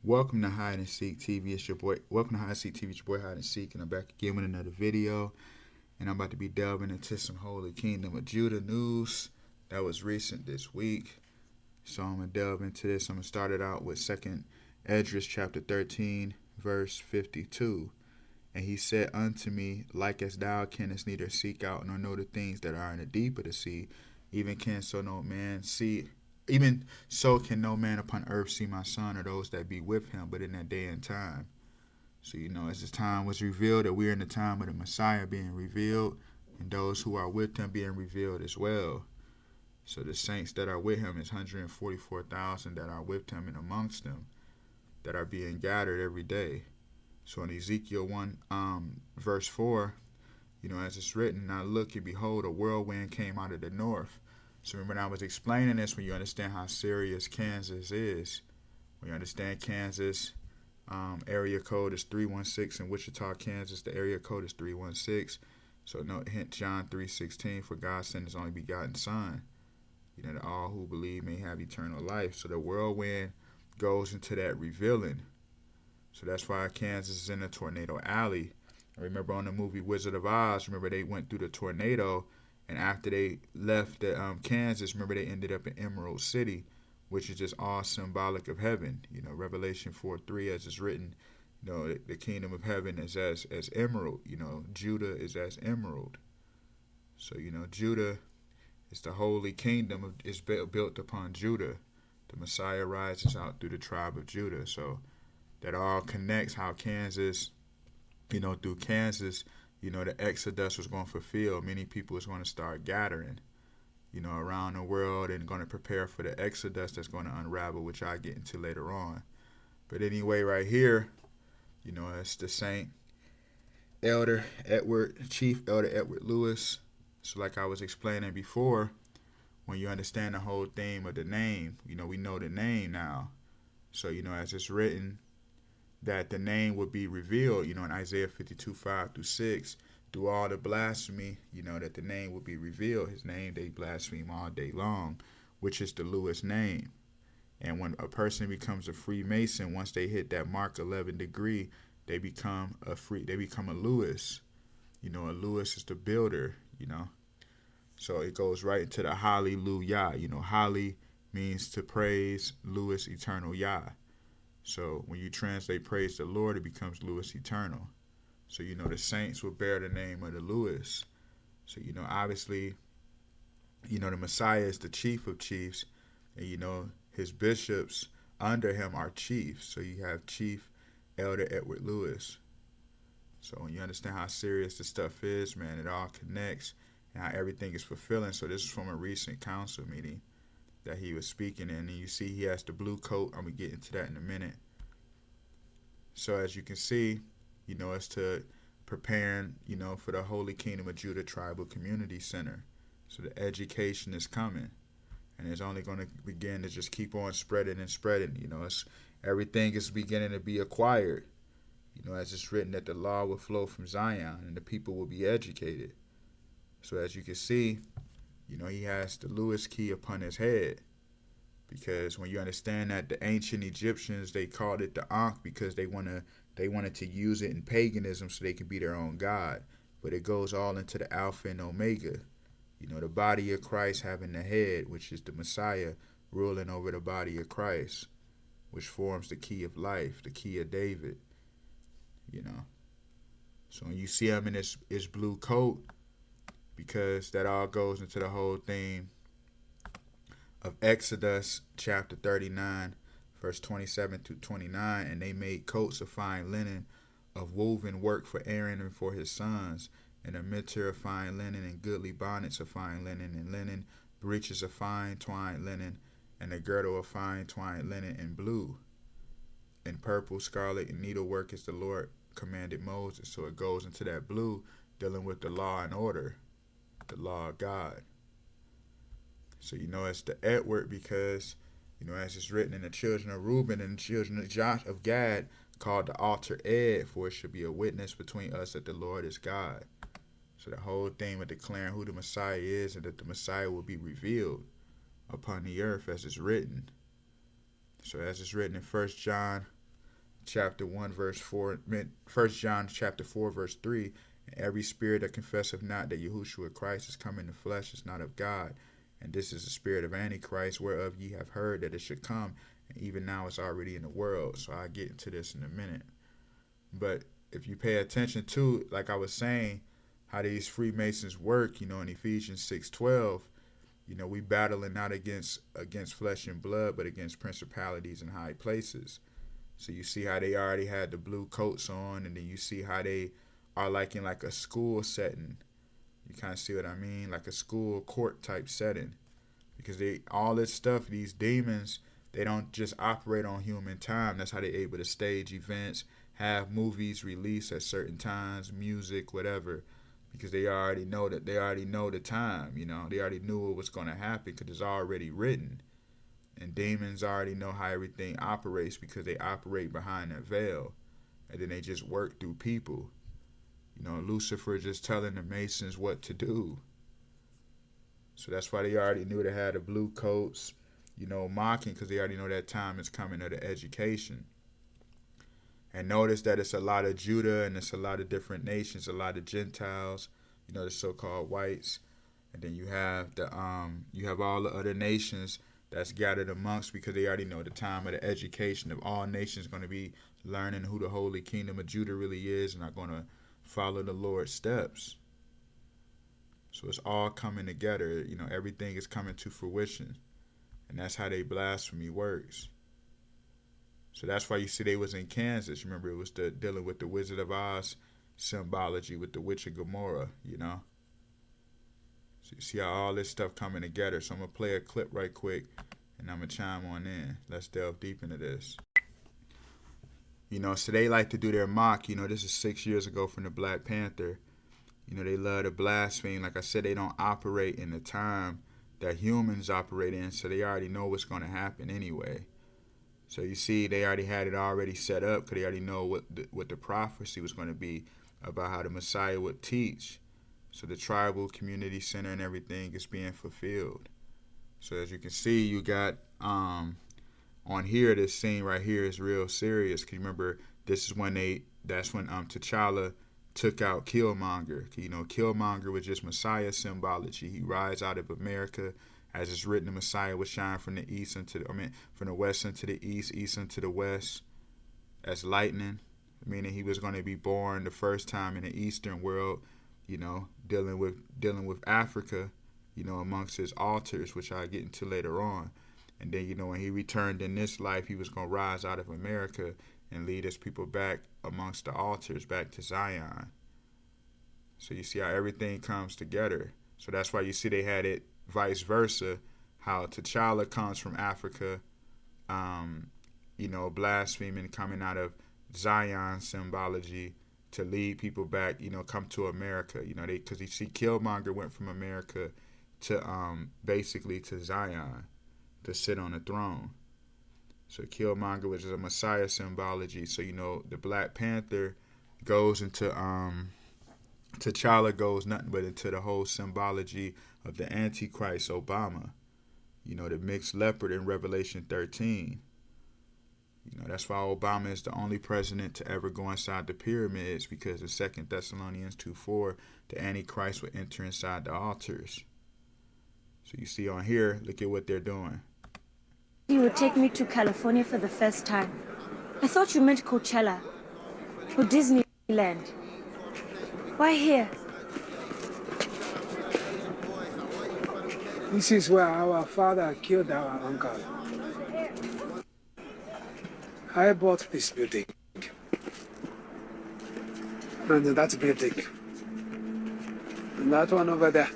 Welcome to Hide and Seek TV. It's your boy. Welcome to Hide and Seek TV. It's your boy Hide and Seek, and I'm back again with another video. And I'm about to be delving into some Holy Kingdom of Judah news that was recent this week. So I'm gonna delve into this. I'm gonna start it out with Second Esdras chapter 13, verse 52. And he said unto me, like as thou canst neither seek out nor know the things that are in the deep of the sea, even can so no man see even so can no man upon earth see my son or those that be with him, but in that day and time. So, as this time was revealed, that we're in the time of the Messiah being revealed, and those who are with him being revealed as well. So the saints that are with him is 144,000 that are with him and amongst them that are being gathered every day. So in Ezekiel 1, verse 4, as it's written, now look and behold, a whirlwind came out of the north. So remember, when I was explaining this, when you understand how serious Kansas is, when you understand Kansas, area code is 316. In Wichita, Kansas, the area code is 316. So note, hint John 3:16, for God sent his only begotten Son, that all who believe may have eternal life. So the whirlwind goes into that revealing. So that's why Kansas is in a tornado alley. I remember on the movie Wizard of Oz, remember they went through the tornado, and after they left the Kansas, remember they ended up in Emerald City, which is just all symbolic of heaven. Revelation 4:3, as it's written, the kingdom of heaven is as emerald. Judah is as emerald. So Judah is the holy kingdom is built upon Judah. The Messiah rises out through the tribe of Judah. So that all connects how Kansas, through Kansas, the Exodus was going to fulfill. Many people is going to start gathering, around the world and going to prepare for the Exodus that's going to unravel, which I'll get into later on. But anyway, right here, it's the Saint Chief Elder Edward Lewis. So like I was explaining before, when you understand the whole theme of the name, we know the name now. So, as it's written, that the name would be revealed, in Isaiah 52:5-6, through all the blasphemy, that the name would be revealed. His name they blaspheme all day long, which is the Lewis name. And when a person becomes a Freemason, once they hit that mark 11 degree, they become a Lewis. A Lewis is the builder, So it goes right into the hallelujah. Holly means to praise, Lewis, eternal Yah. So when you translate praise the Lord, it becomes Lewis eternal. So, the saints will bear the name of the Lewis. So, obviously, the Messiah is the chief of chiefs. And, his bishops under him are chiefs. So you have Chief Elder Edward Lewis. So when you understand how serious this stuff is, man, it all connects and how everything is fulfilling. So this is from a recent council meeting that he was speaking in. And you see he has the blue coat. I'm going to get into that in a minute. So as you can see, it's to preparing, for the Holy Kingdom of Judah Tribal Community Center. So the education is coming. And it's only going to begin to just keep on spreading and spreading. Everything is beginning to be acquired. As it's written that the law will flow from Zion and the people will be educated. So as you can see, he has the Lewis key upon his head. Because when you understand that the ancient Egyptians, they called it the Ankh because they wanted to use it in paganism so they could be their own god. But it goes all into the Alpha and Omega. The body of Christ having the head, which is the Messiah, ruling over the body of Christ, which forms the key of life, the key of David. So when you see him in his blue coat, because that all goes into the whole theme of Exodus chapter 39, verse 27-29, and they made coats of fine linen of woven work for Aaron and for his sons, and a mitre of fine linen, and goodly bonnets of fine linen, and linen breeches of fine twined linen, and a girdle of fine twined linen in blue, and purple, scarlet, and needlework as the Lord commanded Moses. So it goes into that blue, dealing with the law and order, the law of God. So it's the Edward because, as it's written in the children of Reuben and the children of Gad, called the altar Ed, for it should be a witness between us that the Lord is God. So the whole thing of declaring who the Messiah is and that the Messiah will be revealed upon the earth as it's written. So as it's written in 1 John chapter 1 verse 4, 1 John chapter 4 verse 3, and every spirit that confesseth not that Yahushua Christ is come in the flesh is not of God, and this is the spirit of Antichrist, whereof ye have heard that it should come, and even now it's already in the world. So I'll get into this in a minute. But if you pay attention to, like I was saying, how these Freemasons work, in Ephesians 6:12, we battling not against flesh and blood, but against principalities in high places. So you see how they already had the blue coats on, and then you see how they are like in like a school setting. You kind of see what I mean? Like a school court type setting. Because all this stuff, these demons, they don't just operate on human time. That's how they're able to stage events, have movies released at certain times, music, whatever. Because they already know the time, They already knew what was going to happen because it's already written. And demons already know how everything operates because they operate behind that veil. And then they just work through people. Lucifer just telling the Masons what to do. So that's why they already knew they had the blue coats, mocking, because they already know that time is coming of the education. And notice that it's a lot of Judah and it's a lot of different nations, a lot of Gentiles, the so-called whites. And then you have all the other nations that's gathered amongst, because they already know the time of the education of all nations going to be learning who the Holy Kingdom of Judah really is and are going to follow the Lord's steps. So it's all coming together. Everything is coming to fruition. And that's how they blasphemy works. So that's why you see they was in Kansas. Remember, it was dealing with the Wizard of Oz symbology with the Witch of Gomorrah, So you see how all this stuff coming together. So I'm going to play a clip right quick, and I'm going to chime on in. Let's delve deep into this. So they like to do their mock. This is 6 years ago from the Black Panther. They love to blaspheme. Like I said, they don't operate in the time that humans operate in, so they already know what's going to happen anyway. So you see, they already had it already set up because they already know what the prophecy was going to be about how the Messiah would teach. So the tribal community center and everything is being fulfilled. So as you can see, you got on here, this scene right here is real serious. Cause remember, this is when T'Challa took out Killmonger. Killmonger was just Messiah symbology. He rides out of America. As it's written, the Messiah would shine from the from the west into the east into the west, as lightning, meaning he was going to be born the first time in the Eastern world, dealing with Africa, amongst his altars, which I'll get into later on. And then, when he returned in this life, he was going to rise out of America and lead his people back amongst the altars, back to Zion. So you see how everything comes together. So that's why you see they had it vice versa, how T'Challa comes from Africa, blaspheming, coming out of Zion symbology to lead people back, come to America, because you see Killmonger went from America to basically to Zion to sit on the throne. So Killmonger was a Messiah symbology. So, the Black Panther goes into T'Challa goes nothing but into the whole symbology of the Antichrist, Obama. The mixed leopard in Revelation 13. That's why Obama is the only president to ever go inside the pyramids, because in 2 Thessalonians 2:4, the Antichrist would enter inside the altars. So you see on here, look at what they're doing. You would take me to California for the first time. I thought you meant Coachella or Disneyland. Why here? This is where our father killed our uncle. I bought this building. And that building. And that one over there.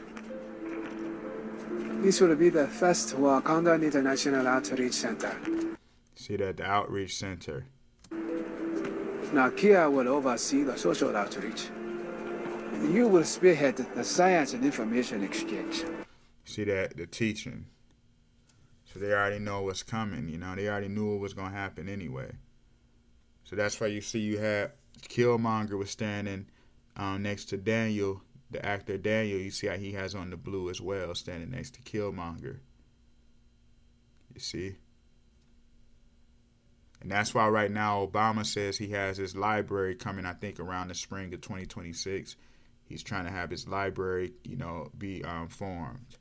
This will be the first Wakanda International Outreach Center. See that, the Outreach Center. Now Kia will oversee the social outreach. You will spearhead the science and information exchange. See that, the teaching. So they already know what's coming, They already knew what was going to happen anyway. So that's why you see you had Killmonger was standing next to Daniel, the actor Daniel. You see how he has on the blue as well, standing next to Killmonger. You see? And that's why right now Obama says he has his library coming, I think, around the spring of 2026. He's trying to have his library, be formed,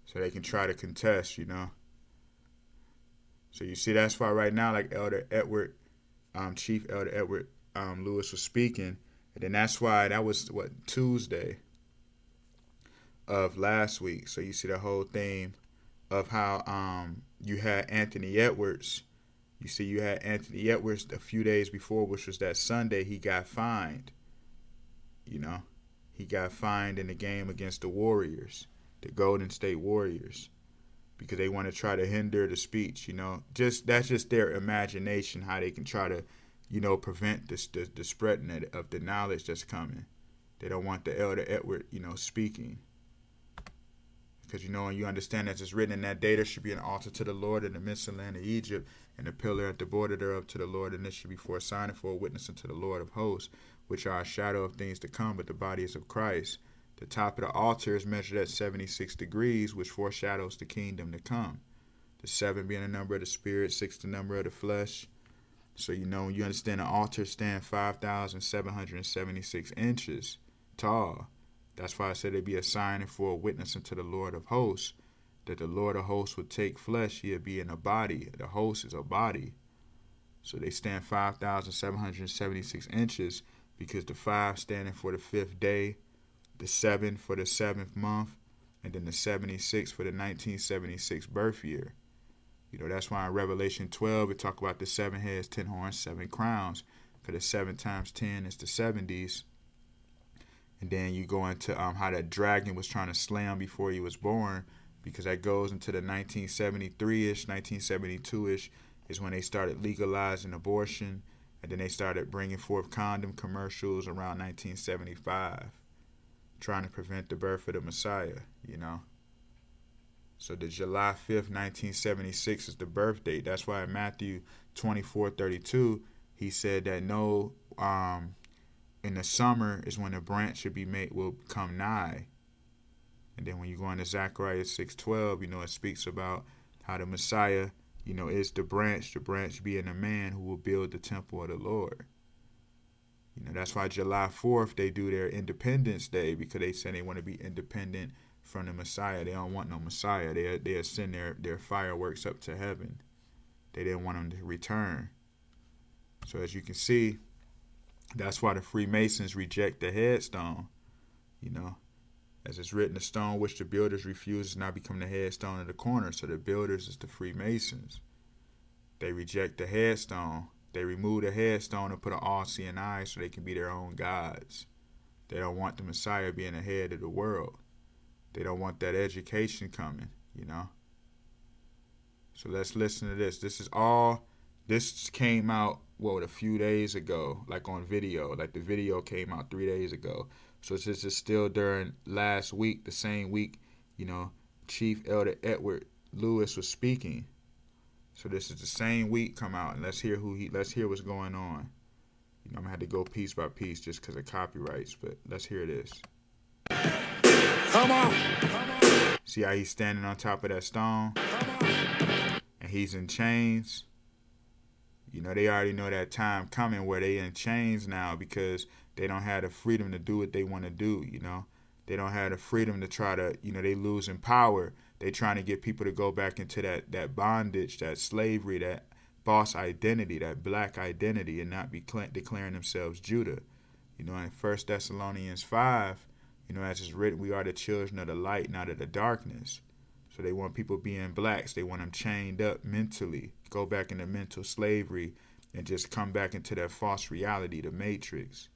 so they can try to contest. So you see, that's why right now, like Elder Edward, Chief Elder Edward Lewis was speaking, and then that's why that was Tuesday of last week. So you see the whole theme of how you had Anthony Edwards. You see, you had Anthony Edwards a few days before, which was that Sunday. He got fined. He got fined in the game against the Warriors, the Golden State Warriors, because they want to try to hinder the speech. That's just their imagination, how they can try to, prevent the spreading of the knowledge that's coming. They don't want the Elder Edward, speaking. Because, and you understand that it's written in that day, there should be an altar to the Lord in the midst of the land of Egypt, and a pillar at the border thereof to the Lord, and this should be for a sign and for a witness unto the Lord of hosts, which are a shadow of things to come, but the body is of Christ. The top of the altar is measured at 76 degrees, which foreshadows the kingdom to come. The 7 being the number of the spirit, 6 the number of the flesh. So, when you understand the altar stands 5,776 inches tall. That's why I said it'd be a sign and for a witness unto the Lord of hosts, that the Lord of hosts would take flesh. He'd be in a body. The host is a body. So they stand 5,776 inches because the 5 standing for the 5th day, the 7 for the 7th month, and then the 76 for the 1976 birth year. That's why in Revelation 12 it talk about the 7 heads, 10 horns, 7 crowns, because the 7 times 10 is the 70s. And then you go into how that dragon was trying to slay him before he was born, because that goes into the 1973-ish, 1972-ish is when they started legalizing abortion, and then they started bringing forth condom commercials around 1975, trying to prevent the birth of the Messiah, So the July 5th, 1976 is the birth date. That's why in Matthew 24:32, he said that in the summer is when the branch will come nigh. And then when you go into Zechariah 6:12, it speaks about how the Messiah, is the branch being a man who will build the temple of the Lord. That's why July 4th, they do their Independence Day, because they say they want to be independent from the Messiah. They don't want no Messiah. They'll send their fireworks up to heaven. They didn't want him to return. So as you can see, that's why the Freemasons reject the headstone. As it's written, the stone which the builders refuse has now become the headstone of the corner. So the builders is the Freemasons. They reject the headstone. They remove the headstone and put an all-seeing eye so they can be their own gods. They don't want the Messiah being the head of the world. They don't want that education coming, So let's listen to this. This came out, a few days ago, like on video. Like the video came out 3 days ago. So this is still during last week, the same week, Chief Elder Edward Lewis was speaking. So this is the same week come out, and let's hear what's going on. I'm gonna have to go piece by piece just because of copyrights, but let's hear this. Come on. See how he's standing on top of that stone? And he's in chains. They already know that time coming where they in chains now, because they don't have the freedom to do what they want to do, They don't have the freedom to try to, they losing power. They trying to get people to go back into that bondage, that slavery, that false identity, that black identity, and not be declaring themselves Judah. In 1 Thessalonians 5, as it's written, we are the children of the light, not of the darkness. So they want people being blacks. They want them chained up mentally, go back into mental slavery, and just come back into that false reality, the matrix.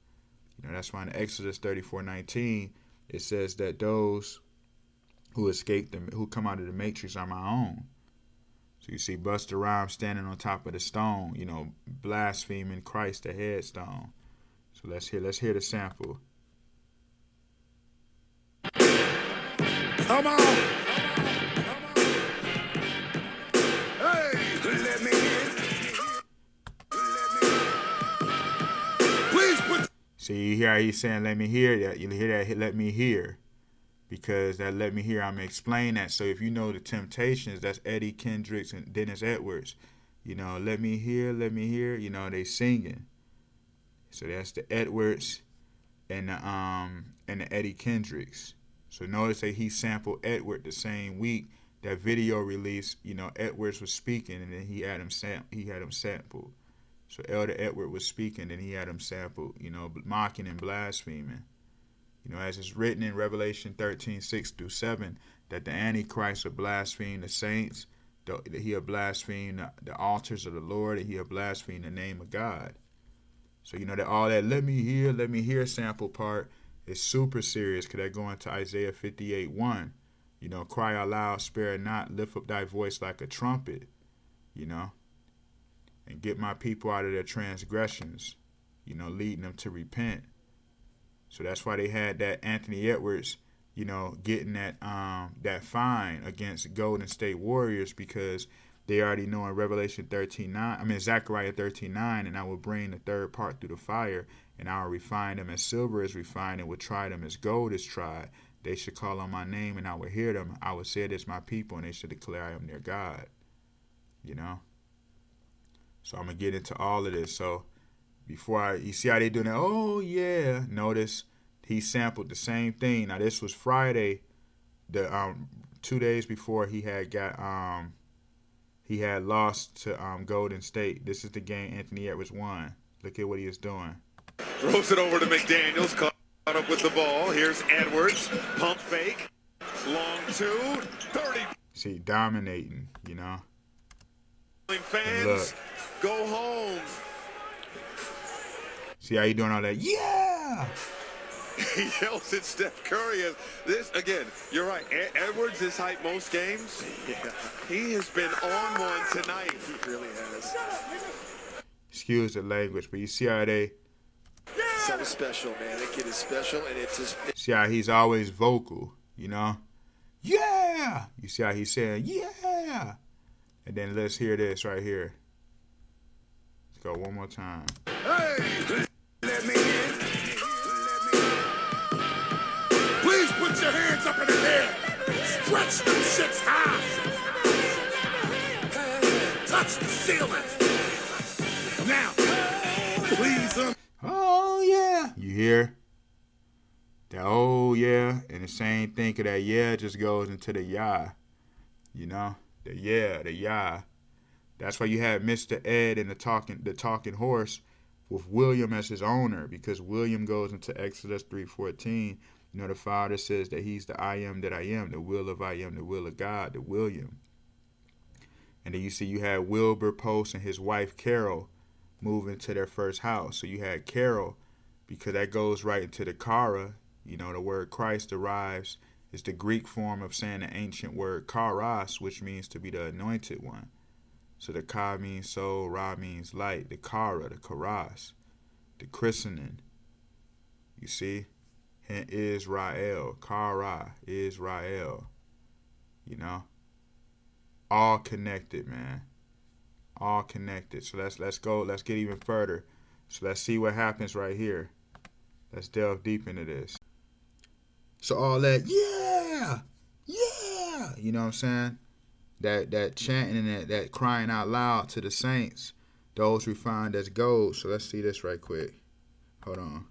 That's why in Exodus 34:19, it says that those who escape them, who come out of the matrix, are my own. So you see Busta Rhymes standing on top of the stone, blaspheming Christ, the headstone. So let's hear the sample. Come on. Hey, let me in. Please put. See, you hear how he's saying, let me hear that. You hear that, let me hear. because that Let Me Hear, I'm going to explain that. So if you know the Temptations, that's Eddie Kendricks and Dennis Edwards. You know, let me hear, you know, they singing. So that's the Edwards and the Eddie Kendricks. So notice that he sampled Edward the same week that video released. You know, Edwards was speaking, and then he had him sampled. So Elder Edward was speaking, and he had him sampled. You know, mocking and blaspheming. You know, as it's written in Revelation 13:6-7, that the Antichrist will blaspheme the saints, that he'll blaspheme the altars of the Lord, and he'll blaspheme the name of God. So, you know, that all that let me hear sample part is super serious, because that go into Isaiah 58:1. You know, cry out loud, spare not, lift up thy voice like a trumpet, you know, and get my people out of their transgressions, you know, leading them to repent. So that's why they had that Anthony Edwards, you know, getting that fine against Golden State Warriors, because they already know in Zechariah 13:9, and I will bring the third part through the fire, and I will refine them as silver is refined, and will try them as gold is tried. They should call on my name, and I will hear them. I will say it is my people, and they should declare I am their God. You know? So I'm going to get into all of this. So you see how they doing that? Oh, yeah. Notice he sampled the same thing. Now, this was Friday, the 2 days before he had lost to Golden State. This is the game Anthony Edwards won. Look at what he is doing. Throws it over to McDaniels. Caught up with the ball. Here's Edwards. Pump fake. Long 30. See, dominating, you know. Fans, go home. See how you doing all that? Yeah! He yells at Steph Curry. This again, you're right. Edwards is hype most games. Yeah. He has been on one tonight. He really has. Excuse the language, but you see how they... So special, man. That kid is special, and it's just... See how he's always vocal, you know? Yeah! You see how he's saying, yeah! And then let's hear this right here. Let's go one more time. Hey! Let me in. Please put your hands up in the air. Stretch them shits high. Touch the ceiling. Now, please. Oh, yeah. You hear? That oh, yeah. And the same thing of that yeah just goes into the yah. You know? The yah. That's why you had Mr. Ed and the talking horse with William as his owner, because William goes into Exodus 3:14. You know, the Father says that he's the I am that I am, the will of I am, the will of God, the William. And then you see you had Wilbur Post and his wife Carol move into their first house. So you had Carol, because that goes right into the Kara. You know, the word Christ derives, is the Greek form of saying the ancient word karos, which means to be the anointed one. So the ka means soul, ra means light, the kara, the karas, the christening. You see? And Israel, kara, Israel. You know? All connected, man. All connected. So let's go. Let's get even further. So let's see what happens right here. Let's delve deep into this. So all that, yeah, you know what I'm saying? That chanting and that crying out loud to the saints, those refined as gold. So let's see this right quick. Hold on.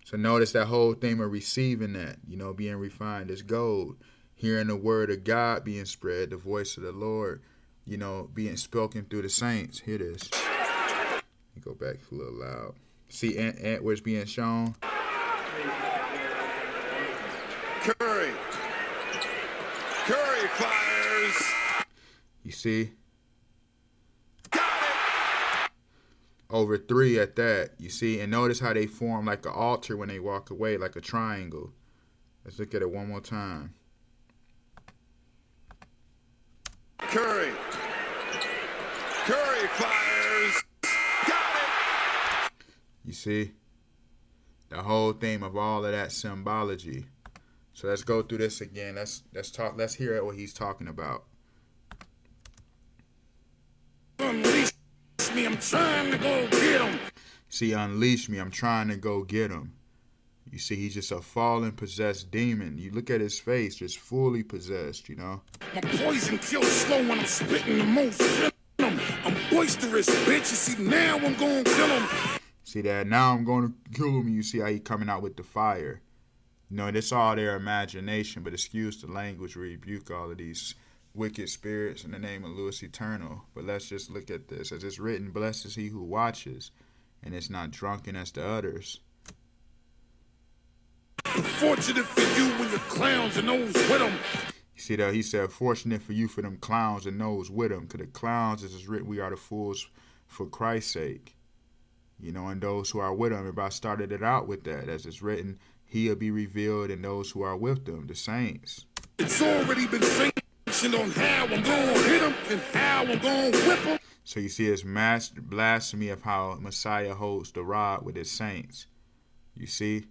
So notice that whole theme of receiving that, you know, being refined as gold, hearing the word of God being spread, the voice of the Lord, you know, being spoken through the saints. Hear this. Let me go back a little loud. See Edwards being shown. Curry fires. You see? Over 3 at that. You see? And notice how they form like an altar when they walk away, like a triangle. Let's look at it one more time. Curry fires. Got it. You see? The whole theme of all of that symbology. So let's go through this again. Let's talk. Let's hear what he's talking about. Unleash me, I'm trying to go get him. See, unleash me, I'm trying to go get him. You see, he's just a fallen, possessed demon. You look at his face, just fully possessed, you know. My poison kills slow when I'm spitting the most venom. I'm boisterous, bitch. You see, now I'm gonna kill him. See that? Now I'm going to kill him. You see how he coming out with the fire. You know, that's all their imagination, but excuse the language, rebuke all of these wicked spirits in the name of Louis Eternal. But let's just look at this. As it's written, blessed is he who watches, and is not drunken as the others. Fortunate for you when your clowns and those with them. You see that? He said, fortunate for you for them clowns and those with them. Because the clowns, as it's written, we are the fools for Christ's sake. You know, and those who are with him. Everybody started it out with that. As it's written, he'll be revealed in those who are with them, the saints. It's already been sanctioned on how I'm going to hit him and how I'm going to whip him. So you see, it's mass blasphemy of how Messiah holds the rod with his saints. You see?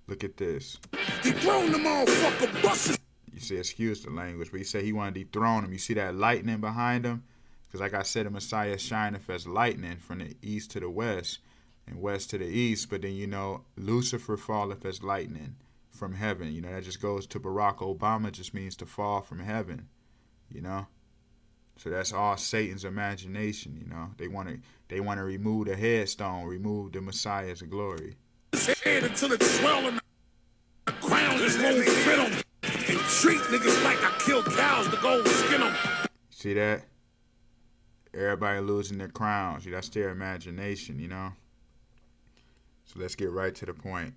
Look at this. Dethrone the motherfucker buses. You see, excuse the language, but he said he wanted to dethrone him. You see that lightning behind him? Because like I said, the Messiah shineth as lightning from the east to the west and west to the east. But then, you know, Lucifer falleth as lightning from heaven. You know, that just goes to Barack Obama, just means to fall from heaven, you know. So that's all Satan's imagination, you know. They want to remove the headstone, remove the Messiah's glory. His head until it's swelling. The crown just won't fit him. And treat niggas like I kill cows to go skin them. See that? Everybody losing their crowns. That's their imagination, you know. So let's get right to the point.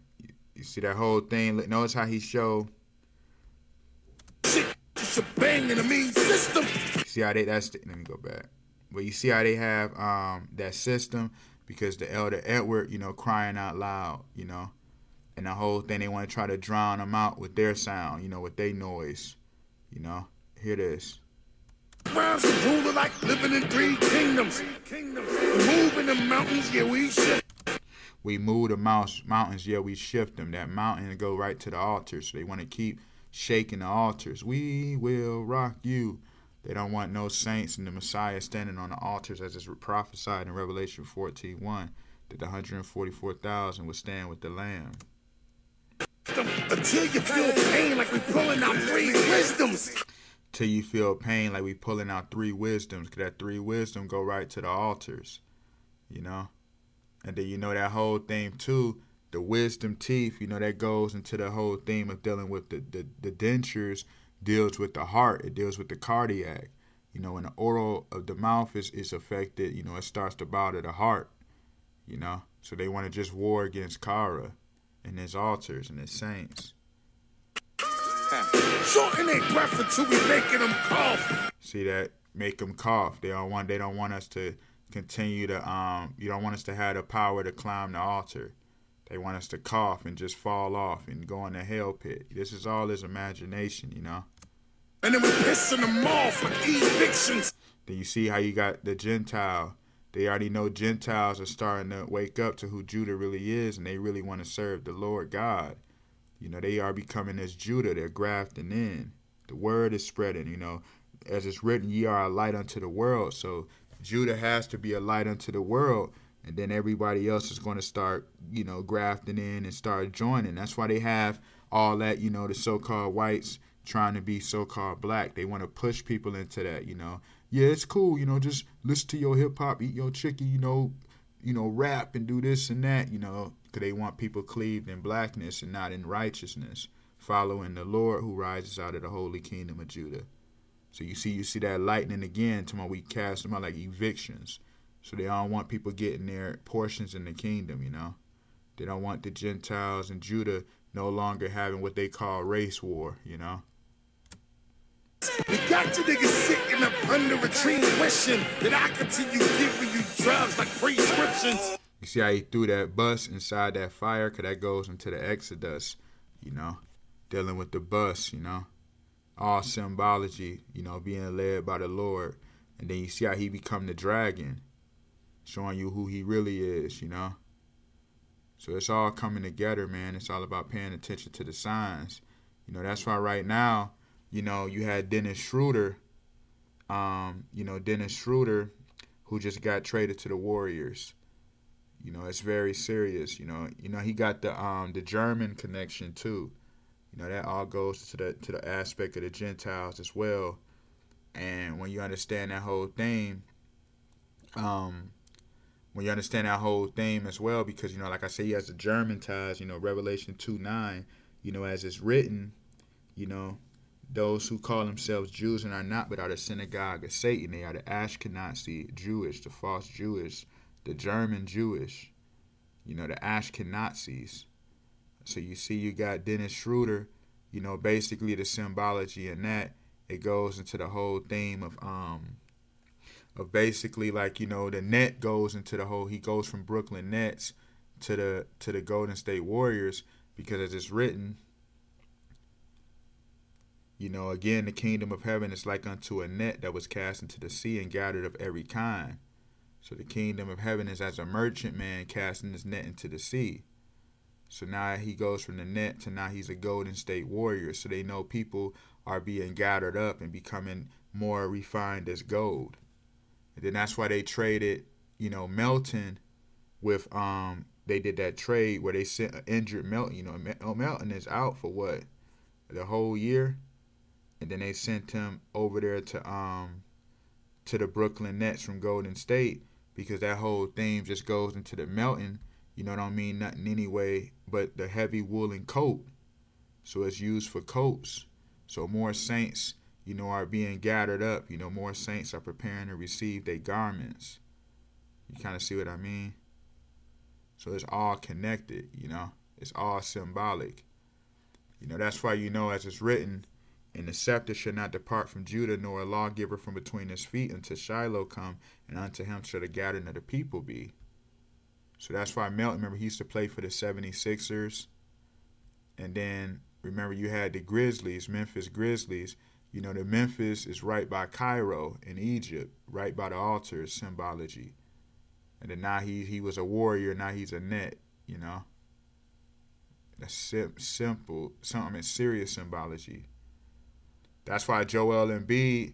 You see that whole thing? Notice how he showed. Shit, it's a bang in the mean system. See how they? Let me go back. But you see how they have that system. Because the elder Edward, you know, crying out loud, you know, and the whole thing, they want to try to drown them out with their sound, you know, with their noise, you know. Hear this. Rounds of ruler like living in 3 kingdoms. Moving the mountains, yeah, we shift. We move the mountains, yeah, we shift them. That mountain go right to the altar. So they want to keep shaking the altars. We will rock you. They don't want no saints and the Messiah standing on the altars as is prophesied in Revelation 14:1 that the 144,000 would stand with the Lamb. Until you feel pain like we pulling out 3 wisdoms. Till you feel pain like we pulling out 3 wisdoms. Because that 3 wisdom go right to the altars, you know. And then, you know, that whole thing too, the wisdom teeth, you know, that goes into the whole theme of dealing with the dentures. Deals with the heart. It deals with the cardiac. You know, when the oral of the mouth is affected, you know, it starts to bother the heart, you know. So they want to just war against Kara and his altars and his saints. Shorten their breath until we making them cough. See that? Make them cough. They don't want us to continue to, you don't want us to have the power to climb the altar. They want us to cough and just fall off and go in the hell pit. This is all his imagination, you know. And then we pissing them off like evictions. Then you see how you got the Gentile. They already know Gentiles are starting to wake up to who Judah really is, and they really want to serve the Lord God. You know, they are becoming as Judah. They're grafting in. The word is spreading, you know. As it's written, ye are a light unto the world. So Judah has to be a light unto the world. And then everybody else is going to start, you know, grafting in and start joining. That's why they have all that, you know, the so-called whites trying to be so-called black. They want to push people into that, you know. Yeah, it's cool, you know, just listen to your hip-hop, eat your chicken, you know, rap and do this and that, you know, because they want people cleaved in blackness and not in righteousness, following the Lord who rises out of the holy kingdom of Judah. So you see that lightning again, tomorrow we cast them out like evictions. So they don't want people getting their portions in the kingdom, you know. They don't want the Gentiles and Judah no longer having what they call race war, you know. We got you niggas sitting up under a tree wishing that I continue giving you drugs like prescriptions. You see how he threw that bus inside that fire? Because that goes into the Exodus, you know. Dealing with the bus, you know. All symbology, you know, being led by the Lord. And then you see how he become the dragon. Showing you who he really is, you know. So it's all coming together, man. It's all about paying attention to the signs. You know, that's why right now, you know, you had Dennis Schroeder, who just got traded to the Warriors. You know, it's very serious. He got the German connection too. That all goes to the aspect of the Gentiles as well. And when you understand that whole thing, as well, because like I say, he has the German ties. Revelation 2:9. As it's written, those who call themselves Jews and are not, but are the synagogue of Satan. They are the Ashkenazi Jewish, the false Jewish, the German Jewish. The Ashkenazis. So you see, you got Dennis Schroeder. Basically the symbology in that, it goes into the whole theme of basically like the net goes into the whole. He goes from Brooklyn Nets to the Golden State Warriors, because as it's written, again, the kingdom of heaven is like unto a net that was cast into the sea and gathered of every kind. So the kingdom of heaven is as a merchant man casting his net into the sea. So now he goes from the net to now he's a Golden State Warrior. So they know people are being gathered up and becoming more refined as gold. And then that's why they traded, Melton with they did that trade where they sent an injured Melton. Melton is out for what? The whole year? And then they sent him over there to the Brooklyn Nets from Golden State, because that whole theme just goes into the Melton, don't mean nothing anyway but the heavy woolen coat. So it's used for coats. So more saints, are being gathered up. More saints are preparing to receive their garments. You kind of see what I mean? So it's all connected, It's all symbolic. That's why, as it's written, and the scepter shall not depart from Judah, nor a lawgiver from between his feet, until Shiloh come, and unto him shall the gathering of the people be. So that's why Melton, remember, he used to play for the 76ers. And then, remember, you had the Grizzlies, Memphis Grizzlies. The Memphis is right by Cairo in Egypt, right by the altar, is symbology. And then now he was a warrior, now he's a net, That's simple, serious symbology. That's why Joel Embiid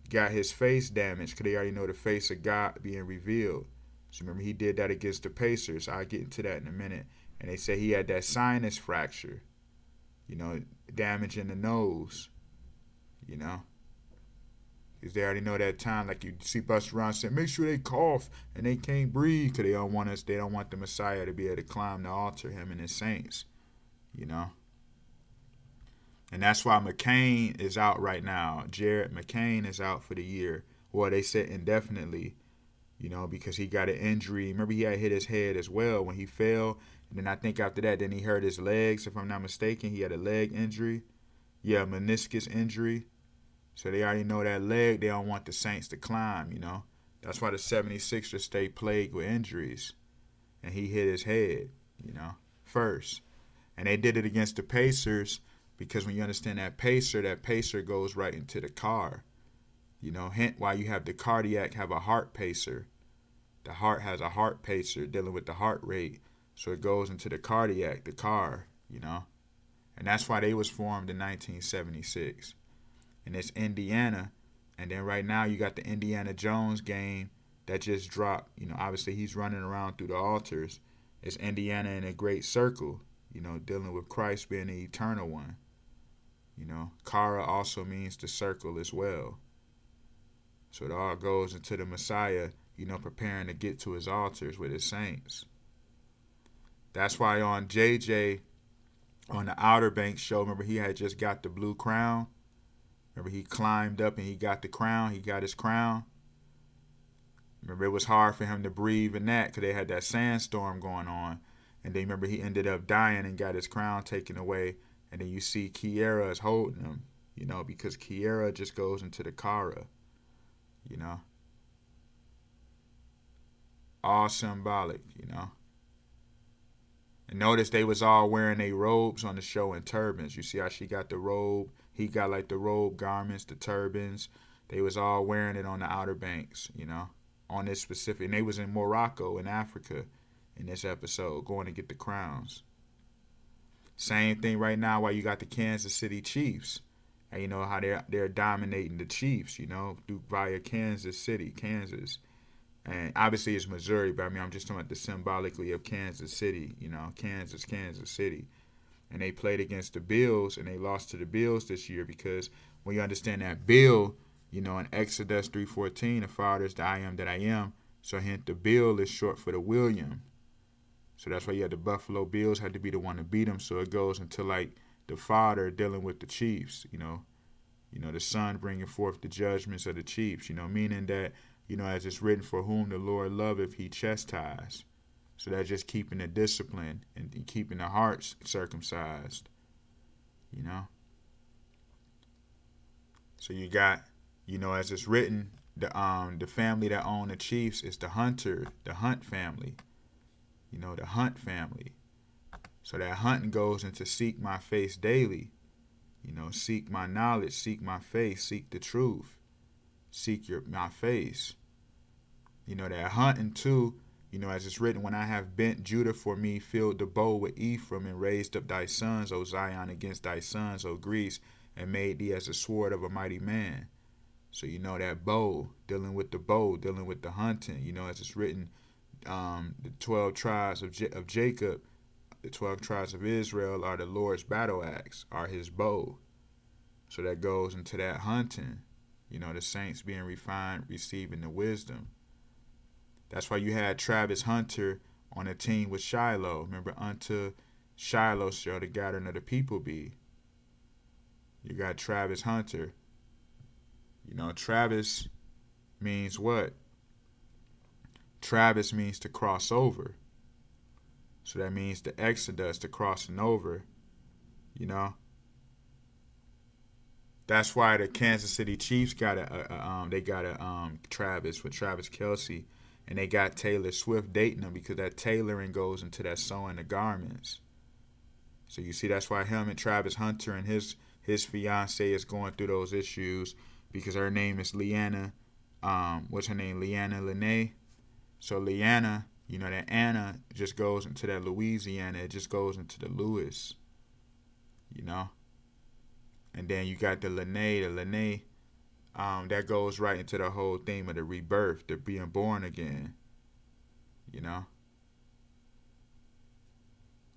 got his face damaged, because they already know the face of God being revealed. So remember, he did that against the Pacers. I'll get into that in a minute. And they say he had that sinus fracture, damage in the nose, because they already know that time, like you see Busta Rhymes saying, make sure they cough and they can't breathe, because they don't want the Messiah to be able to climb the altar, him and his saints, And that's why McCain is out right now. Jared McCain is out for the year. Well, they said indefinitely, because he got an injury. Remember, he had hit his head as well when he fell. And then I think after that, then he hurt his legs, if I'm not mistaken. He had a leg injury. Yeah, meniscus injury. So they already know that leg, they don't want the Saints to climb, That's why the 76ers stay plagued with injuries. And he hit his head, first. And they did it against the Pacers, because when you understand that pacer goes right into the car. Hence why you have the cardiac have a heart pacer. The heart has a heart pacer dealing with the heart rate. So it goes into the cardiac, the car, And that's why they was formed in 1976. And it's Indiana. And then right now you got the Indiana Jones game that just dropped. Obviously he's running around through the altars. It's Indiana in a great circle, dealing with Christ being the eternal one. Kara also means the circle as well. So it all goes into the Messiah, preparing to get to his altars with his saints. That's why on JJ, on the Outer Banks show, remember he had just got the blue crown? Remember he climbed up and he got the crown? He got his crown? Remember it was hard for him to breathe in that, because they had that sandstorm going on. And then remember he ended up dying and got his crown taken away. And then you see Kiera is holding him, because Kiera just goes into the Kara, All symbolic, And notice they was all wearing their robes on the show and turbans. You see how she got the robe? He got like the robe garments, the turbans. They was all wearing it on the Outer Banks, on this specific. And they was in Morocco in Africa in this episode going to get the crowns. Same thing right now while you got the Kansas City Chiefs. And how they're dominating the Chiefs, via Kansas City, Kansas. And obviously it's Missouri, but I mean I'm just talking about the symbolically of Kansas City, Kansas City. And they played against the Bills, and they lost to the Bills this year because when you understand that Bill, in Exodus 3:14, the Father is the I am that I am. So hence the Bill is short for the William. So that's why you had the Buffalo Bills had to be the one to beat them. So it goes into like the Father dealing with the Chiefs, the Son bringing forth the judgments of the Chiefs, meaning that, as it's written, for whom the Lord loveth, he chastise. So that's just keeping the discipline and keeping the hearts circumcised, So you got, as it's written, the family that own the Chiefs is the Hunt family, the Hunt family. So that hunting goes into seek my face daily, seek my knowledge, seek my face, seek the truth, seek my face. That hunting too, as it's written, when I have bent Judah for me, filled the bow with Ephraim, and raised up thy sons, O Zion, against thy sons, O Greece, and made thee as a sword of a mighty man. So that bow, dealing with the hunting, as it's written, the 12 tribes of Jacob, the 12 tribes of Israel are the Lord's battle axe, are his bow. So that goes into that hunting, the saints being refined, receiving the wisdom. That's why you had Travis Hunter on a team with Shiloh. Remember, unto Shiloh shall the gathering of the people be. You got Travis Hunter. Travis means what? Travis means to cross over. So that means the Exodus, the crossing over. That's why the Kansas City Chiefs got Travis with Travis Kelce. And they got Taylor Swift dating them because that tailoring goes into that sewing the garments. So you see, that's why him and Travis Hunter and his fiance is going through those issues because her name is Leanna. What's her name? Leanna Lene. So Leanna, that Anna just goes into that Louisiana. It just goes into the Lewis. And then you got the Lene. That goes right into the whole theme of the rebirth, the being born again.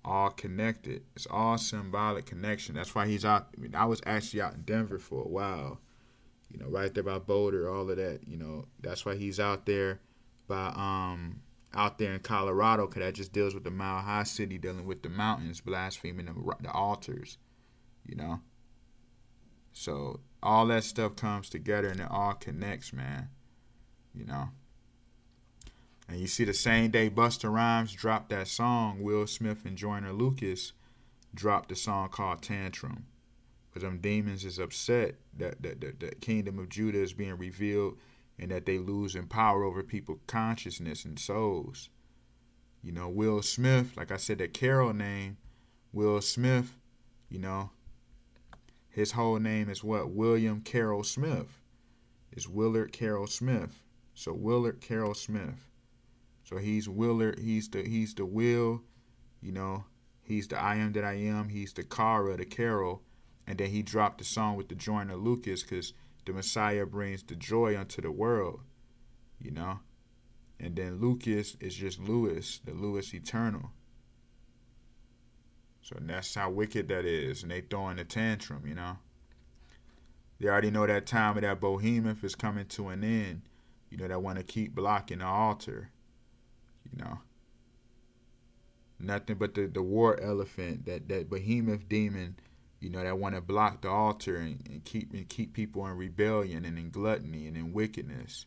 All connected. It's all symbolic connection. That's why he's out. I was actually out in Denver for a while. Right there by Boulder, all of that. That's why he's out there out there in Colorado, because that just deals with the Mile High City, dealing with the mountains, blaspheming the altars. So all that stuff comes together and it all connects, man. And you see the same day Busta Rhymes dropped that song, Will Smith and Joyner Lucas dropped a song called Tantrum. Because them demons is upset that the kingdom of Judah is being revealed and that they losing power over people's consciousness and souls. Will Smith, like I said, that Carol name, Will Smith, his whole name is what? William Carroll Smith. It's Willard Carroll Smith. So Willard Carroll Smith. So he's Willard. He's the Will. He's the I am that I am. He's the Cara, the Carol. And then he dropped the song with the Joyner Lucas because the Messiah brings the joy unto the world. And then Lucas is just Lewis, the Lewis Eternal. So that's how wicked that is. And they throwing a tantrum, They already know that time of that behemoth is coming to an end. That want to keep blocking the altar. Nothing but the war elephant, that behemoth demon, that want to block the altar and keep people in rebellion and in gluttony and in wickedness.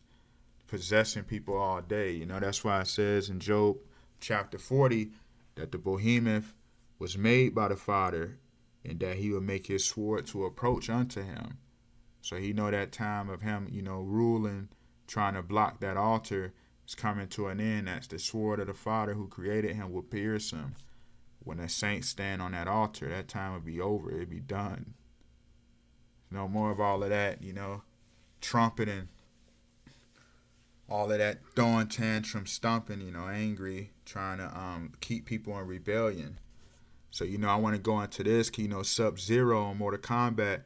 Possessing people all day. That's why it says in Job chapter 40 that the behemoth was made by the Father, and that he would make his sword to approach unto him. So he know that time of him, ruling, trying to block that altar is coming to an end. That's the sword of the Father who created him will pierce him. When the saints stand on that altar, that time will be over. It'll be done. No more of all of that, trumpeting, all of that throwing tantrum, stomping, angry, trying to keep people in rebellion. So, I want to go into this. Sub-Zero on Mortal Kombat,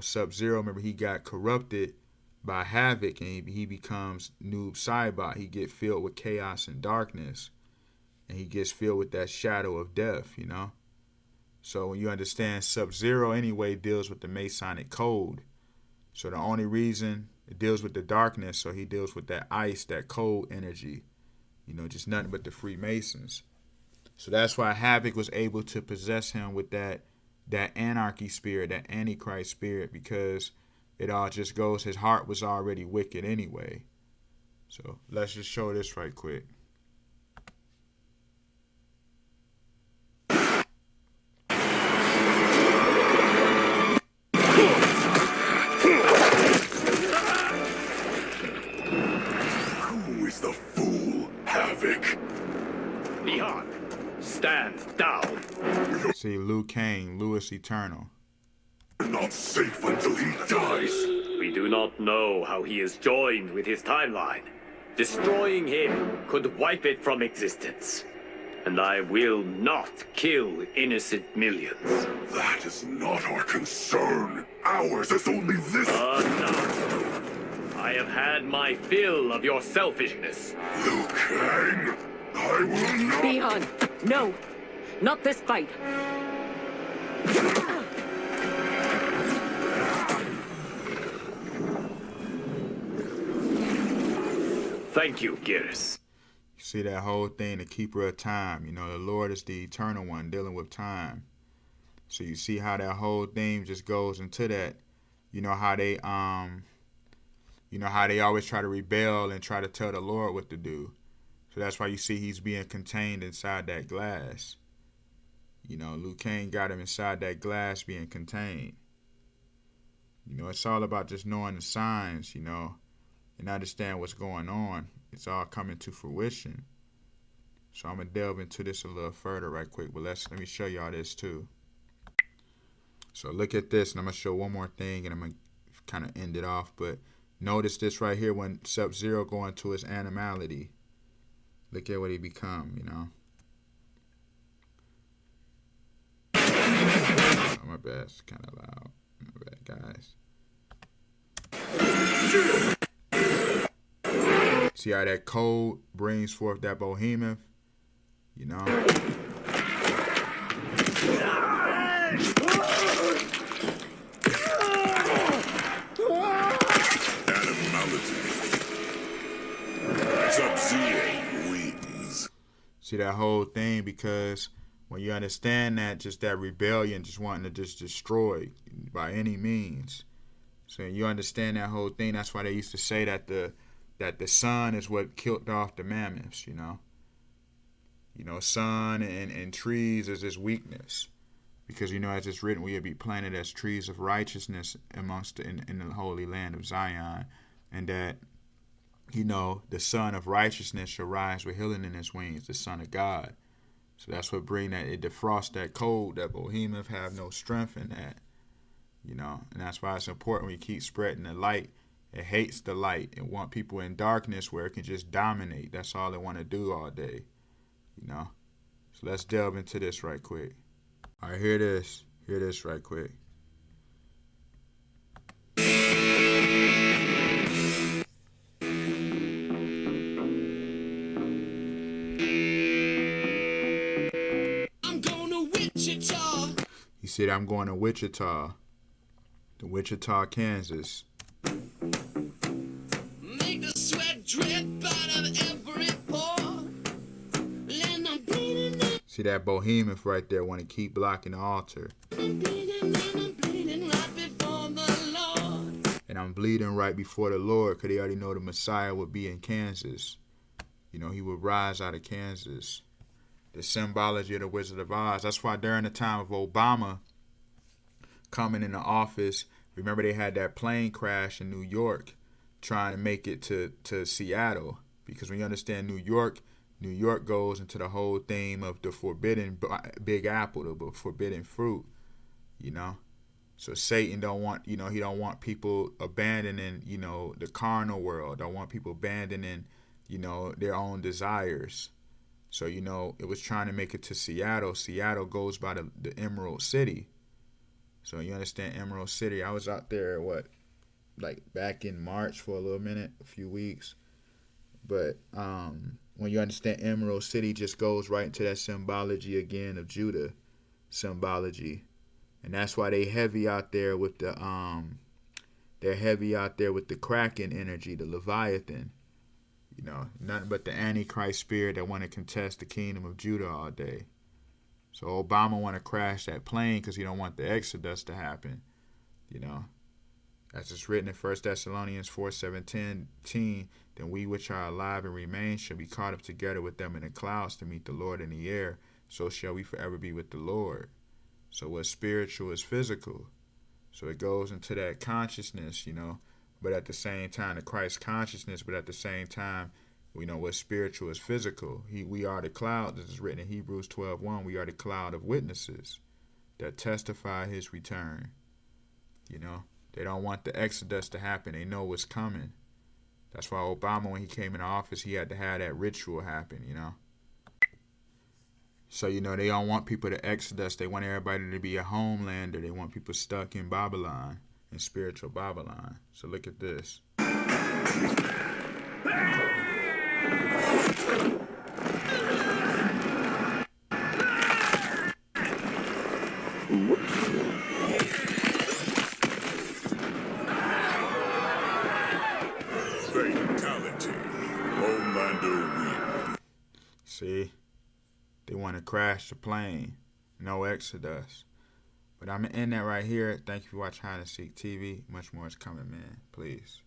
Sub-Zero, remember he got corrupted, by Havoc, and he becomes Noob Saibot. He get filled with chaos and darkness, and he gets filled with that shadow of death, you know. So when you understand, Sub-Zero anyway deals with the Masonic code. So the only reason it deals with the darkness, so he deals with that ice, that cold energy, you know, just nothing but the Freemasons. So that's why Havoc was able to possess him with that anarchy spirit, that Antichrist spirit, because it all just goes, his heart was already wicked anyway. So let's just show this right quick. Who is the fool, Havoc? Leon, stand down. See, Liu Kang, Louis Eternal. Not safe until he dies. We do not know how he is joined with his timeline. Destroying him could wipe it from existence. And I will not kill innocent millions. That is not our concern. Ours is only this. Enough. I have had my fill of your selfishness. Liu Kang, I will not. Leon, no. Not this fight. Thank you, Geras. You see that whole thing, the keeper of time. You know, the Lord is the eternal one dealing with time. So you see how that whole thing just goes into that. You know how they always try to rebel and try to tell the Lord what to do. So that's why you see he's being contained inside that glass. You know, Liu Kang got him inside that glass being contained. You know, it's all about just knowing the signs, you know, and understand what's going on. It's all coming to fruition. So I'm going to delve into this a little further right quick, but let me show y'all this too. So look at this, and I'm going to show one more thing, and I'm going to kind of end it off. But notice this right here when Sub-Zero go into his animality. Look at what he become, you know. Oh, my bad, it's kind of loud. My bad, guys. See how that cold brings forth that behemoth, you know. Animality. Sub-Zero wins. See that whole thing, because when you understand that, just that rebellion, just wanting to just destroy by any means. So you understand that whole thing. That's why they used to say that the sun is what killed off the mammoths, you know. You know, sun and trees is his weakness. Because, you know, as it's written, we will be planted as trees of righteousness amongst in the holy land of Zion. And that, you know, the son of righteousness shall rise with healing in his wings, the son of God. So that's what bring that, it defrosts that cold, that behemoth have no strength in that. You know, and that's why it's important we keep spreading the light. It hates the light. It want people in darkness where it can just dominate. That's all they want to do all day. You know. So let's delve into this right quick. All right, hear this. Hear this right quick. I'm going to Wichita. He said, I'm going to Wichita. To Wichita, Kansas. Make the sweat drip out of every pore. And I'm bleeding, See that behemoth right there want to keep blocking the altar. I'm bleeding right before the Lord. And I'm bleeding right before the Lord, because they already know the Messiah would be in Kansas. You know, he would rise out of Kansas. The symbology of the Wizard of Oz. That's why during the time of Obama coming into office, remember they had that plane crash in New York trying to make it to Seattle. Because when you understand New York goes into the whole theme of the forbidden big apple, the forbidden fruit, you know. So Satan don't want, you know, he don't want people abandoning, you know, the carnal world. Don't want people abandoning, you know, their own desires. So, you know, it was trying to make it to Seattle. Seattle goes by the Emerald City. So you understand Emerald City. I was out there, like back in March for a little minute, a few weeks. But when you understand Emerald City just goes right into that symbology again of Judah symbology. And that's why they heavy out there with the Kraken energy, the Leviathan. You know, nothing but the Antichrist spirit that want to contest the kingdom of Judah all day. So Obama want to crash that plane because he don't want the Exodus to happen. You know, as it's written in 1 Thessalonians 4:17, then we which are alive and remain shall be caught up together with them in the clouds to meet the Lord in the air. So shall we forever be with the Lord. So what's spiritual is physical. So it goes into that consciousness, you know, but at the same time, the Christ consciousness, but at the same time, we know what's spiritual is physical. We are the cloud, this is written in Hebrews 12:1, we are the cloud of witnesses that testify his return. You know, they don't want the Exodus to happen. They know what's coming. That's why Obama, when he came into office, he had to have that ritual happen, you know. So, you know, they don't want people to Exodus. They want everybody to be a homelander. They want people stuck in Babylon, in spiritual Babylon. So look at this. Fatality. Homelander win. See? They want to crash the plane. No Exodus. But I'm going to end that right here. Thank you for watching Hide and Seek TV. Much more is coming, man. Please.